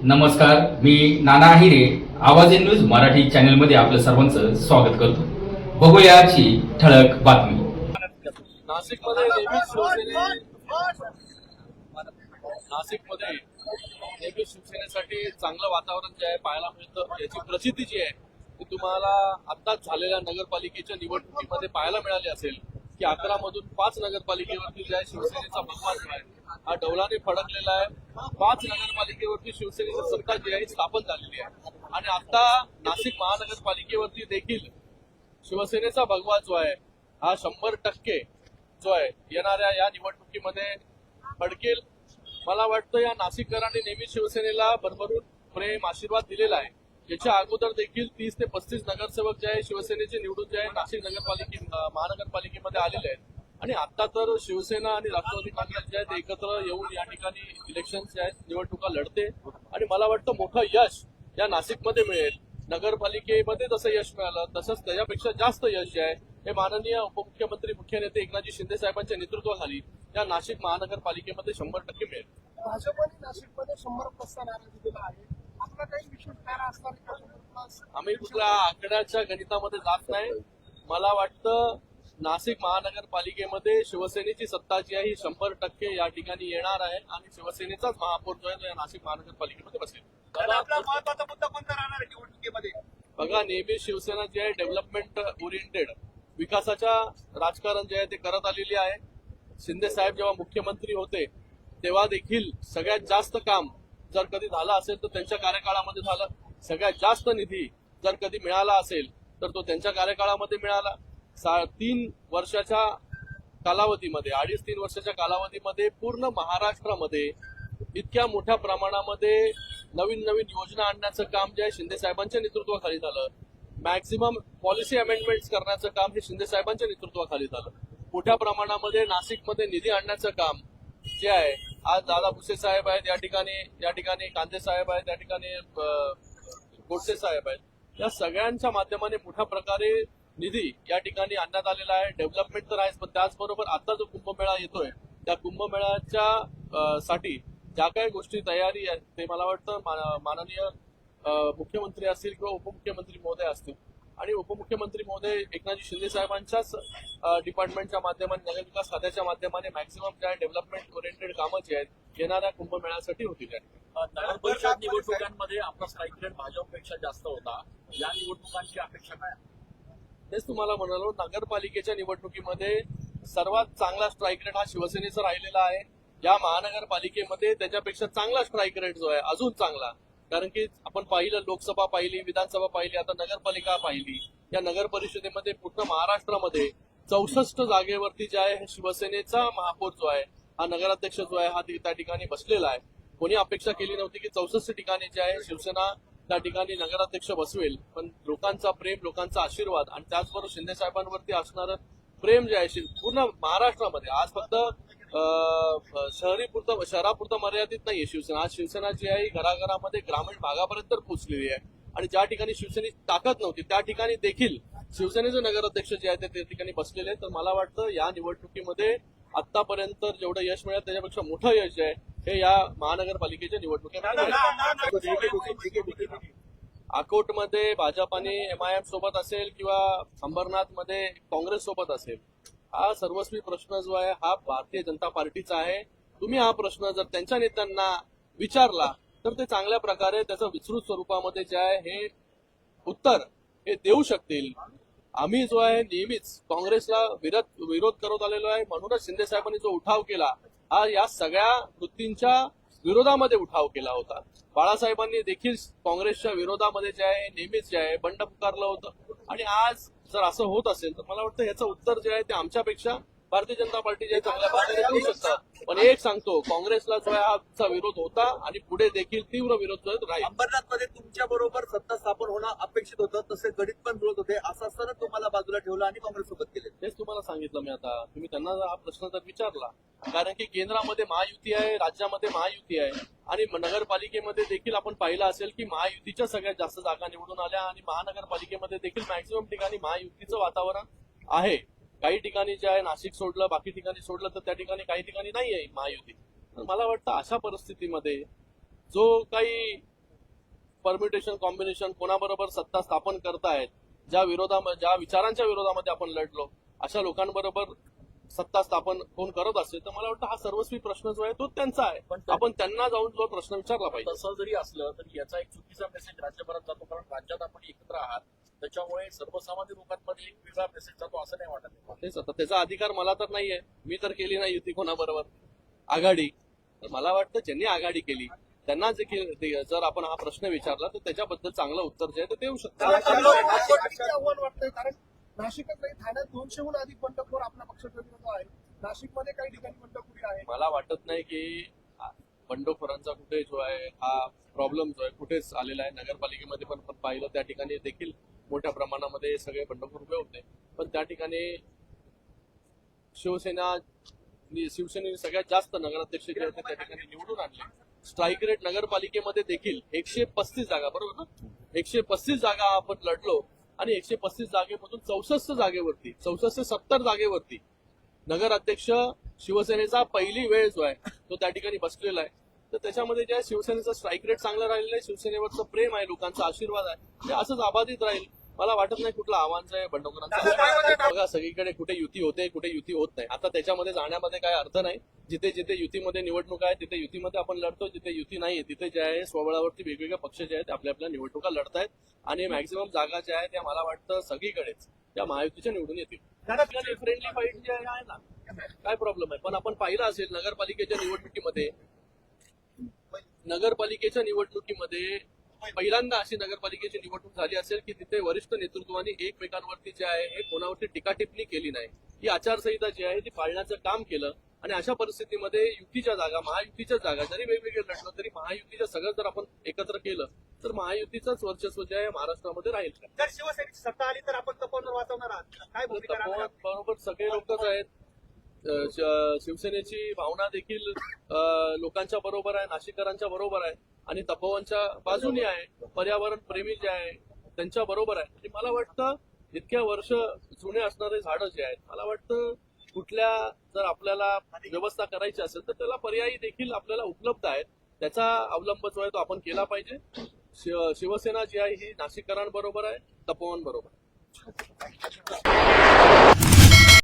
नमस्कार, मी नाना आहिरे. आवाज in news Marathi चॅनलमध्ये आपलं सर्वांचं स्वागत करतो. बघूया आजची ठळक बातमी. नाशिकमध्ये नेहमीच शिवसेनेसाठी चांगलं वातावरण जे आहे पाहायला मिळतं. याची प्रसिद्धी जी आहे ती तुम्हाला आत्ताच झालेल्या नगरपालिकेच्या निवडणुकीमध्ये पाहायला मिळाली असेल की 11 मधून 5 नगरपालिकेवरती जे आहे शिवसेनेचा बहुमान जो आहे हा डौलाने फडकलेला आहे. 5 नगरपालिकेवरती शिवसेनेची सत्ता जी आहे स्थापन झालेली आहे आणि आता नाशिक महानगरपालिकेवरती देखील शिवसेनेचा भगवा जो आहे हा 100% जो आहे येणाऱ्या या निवडणुकीमध्ये फडकेल. मला वाटतं या नाशिककरांनी नेहमी शिवसेनेला भरभरून प्रेम आशीर्वाद दिलेला आहे. याच्या अगोदर देखील 30 ते 35 नगरसेवक जे आहे शिवसेनेचे निवडून जे आहे नाशिक महानगरपालिकेमध्ये आलेले आहेत आणि आता तर शिवसेना आणि राष्ट्रवादी काँग्रेस जे आहेत एकत्र येऊन या ठिकाणी इलेक्शन जे आहेत निवडणुका लढते आणि मला वाटतं मोठं यश या नाशिकमध्ये मिळेल. नगरपालिकेमध्ये जसं यश मिळालं तसंच त्याच्यापेक्षा जास्त यश जे आहे हे माननीय उपमुख्यमंत्री मुख्य नेते एकनाथजी शिंदे साहेबांच्या नेतृत्वाखाली या नाशिक महानगरपालिकेमध्ये 100% मिळेल. भाजपने नाशिकमध्ये 100% नाराजी दिला आहे. आपला काही विशेष प्लॅन असणार? आम्ही कुठल्या आकड्याच्या गणितामध्ये जात नाही. मला वाटतं नाशिक महानगरपालिकेमध्ये शिवसेनेची सत्ता जी आहे ही 100% या ठिकाणी येणार आहे आणि शिवसेनेचाच महापौर जो आहे तो या नाशिक महानगरपालिकेमध्ये बसेल. आपला महत्वाचा मुद्दा कोणता राहणार आहे निवडणुकीमध्ये? बघा, नेहमी शिवसेना जी आहे डेव्हलपमेंट ओरिएंटेड विकासाच्या राजकारण जे आहे ते करत आलेली आहे. शिंदे साहेब जेव्हा मुख्यमंत्री होते तेव्हा देखील सगळ्यात जास्त काम जर कधी झालं असेल तर त्यांच्या कार्यकाळामध्ये झालं. सगळ्यात जास्त निधी जर कधी मिळाला असेल तर तो त्यांच्या कार्यकाळामध्ये मिळाला. 3 वर्षाच्या कालावधीमध्ये 2.5-3 वर्षाच्या कालावधीमध्ये पूर्ण महाराष्ट्रामध्ये इतक्या मोठ्या प्रमाणामध्ये नवीन नवीन योजना आणण्याचं काम जे आहे शिंदे साहेबांच्या नेतृत्वाखाली झालं. मॅक्झिमम पॉलिसी अमेंडमेंट्स करण्याचं काम हे शिंदे साहेबांच्या नेतृत्वाखाली झालं. मोठ्या प्रमाणामध्ये नाशिकमध्ये निधी आणण्याचं काम जे आहे आज दादा भुसे साहेब आहेत, या ठिकाणी कांदे साहेब आहेत, या ठिकाणी गोडसे साहेब आहेत. या सगळ्यांच्या माध्यमाने मोठ्या प्रकारे निधी या ठिकाणी आणण्यात आलेला आहे. डेव्हलपमेंट तर आहेच पण त्याचबरोबर आता जो कुंभमेळा येतोय त्या कुंभमेळ्याच्या साठी ज्या काही गोष्टी तयारी आहेत ते मला वाटतं माननीय मुख्यमंत्री असतील किंवा उपमुख्यमंत्री महोदय असतील आणि उपमुख्यमंत्री महोदय एकनाथजी शिंदे साहेबांच्याच डिपार्टमेंटच्या माध्यमाने नगरविकास खात्याच्या माध्यमाने मॅक्झिमम ज्या डेव्हलपमेंट ओरिएंटेड कामं जी आहेत येणाऱ्या कुंभमेळ्यासाठी होतील. नगर परिषद निवडणुकांमध्ये आपला स्ट्राईक रेट भाजपपेक्षा जास्त होता. या निवडणुकांची अपेक्षा काय? तेच तुम्हाला म्हणालो, नगरपालिकेच्या निवडणुकीमध्ये सर्वात चांगला स्ट्राईक रेट हा शिवसेनेचा राहिलेला आहे. या महानगरपालिकेमध्ये त्याच्यापेक्षा चांगला स्ट्राईक रेट जो आहे अजून चांगला, कारण की आपण पाहिलं लोकसभा पाहिली, विधानसभा पाहिली, आता नगरपालिका पाहिली. या नगर परिषदेमध्ये पूर्ण महाराष्ट्रामध्ये 64 जागेवरती जे आहे शिवसेनेचा महापौर जो आहे हा नगराध्यक्ष जो आहे हा त्या ठिकाणी बसलेला आहे. कोणी अपेक्षा केली नव्हती की 64 ठिकाणी जे आहे शिवसेना त्या ठिकाणी नगराध्यक्ष बसवेल, पण लोकांचा प्रेम, लोकांचा आशीर्वाद आणि त्याचबरोबर शिंदे साहेबांवरती असणारं प्रेम जे आहे पूर्ण महाराष्ट्रामध्ये आज फक्त शहरापुरतं मर्यादित नाहीये शिवसेना. आज शिवसेना जी आहे घराघरामध्ये ग्रामीण भागापर्यंत पोहोचलेली आहे आणि ज्या ठिकाणी शिवसेनेची ताकद नव्हती त्या ठिकाणी देखील शिवसेनेचे नगराध्यक्ष जे आहे ते त्या ठिकाणी बसलेले आहेत. तर मला वाटतं या निवडणुकीमध्ये आतापर्यंत जेवढं यश मिळालं त्याच्यापेक्षा मोठं यश जे आहे हे या महानगरपालिकेच्या निवडणुकीमध्ये. अकोटमध्ये भाजप आणि MIM सोबत असेल किंवा अंबरनाथमध्ये काँग्रेस सोबत असेल, हा सर्वस्वी प्रश्न जो आहे हा भारतीय जनता पार्टीचा आहे. तुम्ही हा प्रश्न जर त्यांच्या नेत्यांना विचारला तर ते चांगल्या प्रकारे त्याचं विस्तृत स्वरूपामध्ये जे आहे हे उत्तर हे देऊ शकतील. आम्ही जो आहे नेहमीच काँग्रेसला विरोध करत आलेलो आहे. म्हणूनच शिंदे साहेबांनी जो उठाव केला हा या सगळ्या वृत्तींच्या विरोधामध्ये उठाव केला होता. बाळासाहेबांनी देखील काँग्रेसच्या विरोधामध्ये जे आहे नेहमीच जे आहे बंड पुकारलं होतं आणि आज जर असं होत असेल तर मला वाटतं याचं उत्तर जे आहे ते आमच्यापेक्षा भारतीय जनता पार्टी जे चांगल्या प्रकारे देऊ शकतात. पण एक सांगतो, काँग्रेसला जो आहे आजचा विरोध होता आणि पुढे देखील तीव्र विरोध जो राहील. अंबरनाथमध्ये तुमच्या बरोबर सत्ता स्थापन होणं अपेक्षित होतं, तसे गणित पण जुळत होते. असं असताना तुम्हाला बाजूला ठेवलं आणि काँग्रेस सोबत केले. तेच तुम्हाला सांगितलं मी. आता तुम्ही त्यांना हा प्रश्न जर विचारला, कारण की केंद्रामध्ये महायुती आहे, राज्यामध्ये महायुती आहे आणि नगरपालिकेमध्ये देखील आपण पाहिलं असेल की महायुतीच्या सगळ्यात जास्त जागा निवडून आल्या आणि महानगरपालिकेमध्ये देखील मॅक्झिमम ठिकाणी महायुतीचं वातावरण आहे. काही ठिकाणी जे आहे नाशिक सोडलं, बाकी ठिकाणी सोडलं तर त्या ठिकाणी काही ठिकाणी नाही आहे महायुती. तर मला वाटतं अशा परिस्थितीमध्ये जो काही परम्युटेशन कॉम्बिनेशन कोणाबरोबर सत्ता स्थापन करतायत, ज्या विचारांच्या विरोधामध्ये आपण लढलो अशा लोकांबरोबर सत्ता स्थापन कोण करत असेल तर मला वाटतं हा सर्वस्वी प्रश्न जो आहे तो त्यांचा आहे, पण आपण त्यांना जाऊन जो प्रश्न विचारला पाहिजे. तसं जरी असलं तरी याचा एक चुकीचा मेसेज राज्यभरात जातो, कारण राज्यात आपण एकत्र आहात त्याच्यामुळे सर्वसामान्य लोकांमध्ये एक वेगळा मेसेज जातो असं नाही वाटत. तेच आता त्याचा अधिकार मला तर नाहीये, मी तर केली नाही युती कोणाबरोबर आघाडी. तर मला वाटतं ज्यांनी आघाडी केली त्यांना जे जर आपण हा प्रश्न विचारला तर त्याच्याबद्दल चांगलं उत्तर जे आहे ते देऊ शकतो. आव्हान वाटतंय कारण नाशिकच नाही, ठाण्यात 200हून अधिक बंडखोर आपल्या पक्षाच्या विरोधात आहेत. नाशिकमध्ये काही ठिकाणी बंडखोरी आहे. मला वाटत नाही की बंडखोरांचा कुठे जो आहे हा प्रॉब्लेम जो आहे कुठेच आलेला आहे. नगरपालिकेमध्ये पण पाहिलं त्या ठिकाणी देखील मोठ्या प्रमाणामध्ये सगळे बंडखोर उभे होते, पण त्या ठिकाणी शिवसेनेने सगळ्यात जास्त नगराध्यक्ष जे आहेत त्या ठिकाणी निवडून आणले. स्ट्राईक रेट नगरपालिकेमध्ये देखील 135 जागा, बरोबर ना, 135 जागा आपण लढलो आणि 135 जागेमधून 64 जागेवरती 64 ते 70 जागेवरती नगराध्यक्ष शिवसेनेचा पहिली वेळ जो आहे तो त्या ठिकाणी बसलेला आहे. तर त्याच्यामध्ये जे शिवसेनेचा स्ट्राईक रेट चांगला राहिलेला आहे, शिवसेनेवरचं प्रेम आहे, लोकांचा आशीर्वाद आहे, ते असंच अबाधित राहील. मला वाटत नाही कुठलं आव्हान जे आहे बंडखोरांचं. बघा सगळीकडे कुठे युती होते कुठे युती होत नाही. आता त्याच्यामध्ये जाण्यामध्ये काय अर्थ नाही. जिथे जिथे युतीमध्ये निवडणूक आहे तिथे युतीमध्ये आपण लढतो, जिथे युती नाहीये तिथे जे आहे स्वबळावरती वेगवेगळे पक्ष जे आहेत आपल्या आपल्या निवडणुका लढतायत आणि मॅक्झिमम जागा ज्या आहेत त्या मला वाटतं सगळीकडेच त्या महायुतीच्या निवडून येतील. फ्रेंडली फाईट जे आहे ना, काय प्रॉब्लेम आहे. पण आपण पाहिलं असेल नगरपालिकेच्या निवडणुकीमध्ये पहिल्यांदा अशी नगरपालिकेची निवडणूक झाली असेल की तिथे वरिष्ठ नेतृत्वाने एकमेकांवरती जे आहे कोणावरती टीका टिप्पणी केली नाही. ही आचारसंहिता जी आहे ती पाळण्याचं काम केलं आणि अशा परिस्थितीमध्ये युतीच्या जागा महायुतीच्या जागा जरी वेगवेगळे लढलो तरी महायुतीचं सगळं जर आपण एकत्र केलं तर महायुतीचंच वर्चस्व जे आहे महाराष्ट्रामध्ये राहील. जर शिवसेनेची सत्ता आली तर आपण तपोवन वाचवणार आहात, काय भूमिका राहणार? बरोबर सगळे लोकच आहेत. शिवसेनेची भावना देखील लोकांच्या बरोबर आहे, नाशिककरांच्या बरोबर आहे आणि तपोवनच्या बाजूने आहे. पर्यावरण प्रेमी जे आहे त्यांच्या बरोबर आहे. आणि मला वाटतं इतक्या वर्ष जुने असणारे झाडं जे आहेत मला वाटतं कुठल्या जर आपल्याला व्यवस्था करायची असेल तर त्याला पर्यायी देखील आपल्याला उपलब्ध आहेत. त्याचा अवलंब जो आहे तो आपण केला पाहिजे. शिवसेना जी आहे ही नाशिककरांबरोबर आहे, तपोवन बरोबर.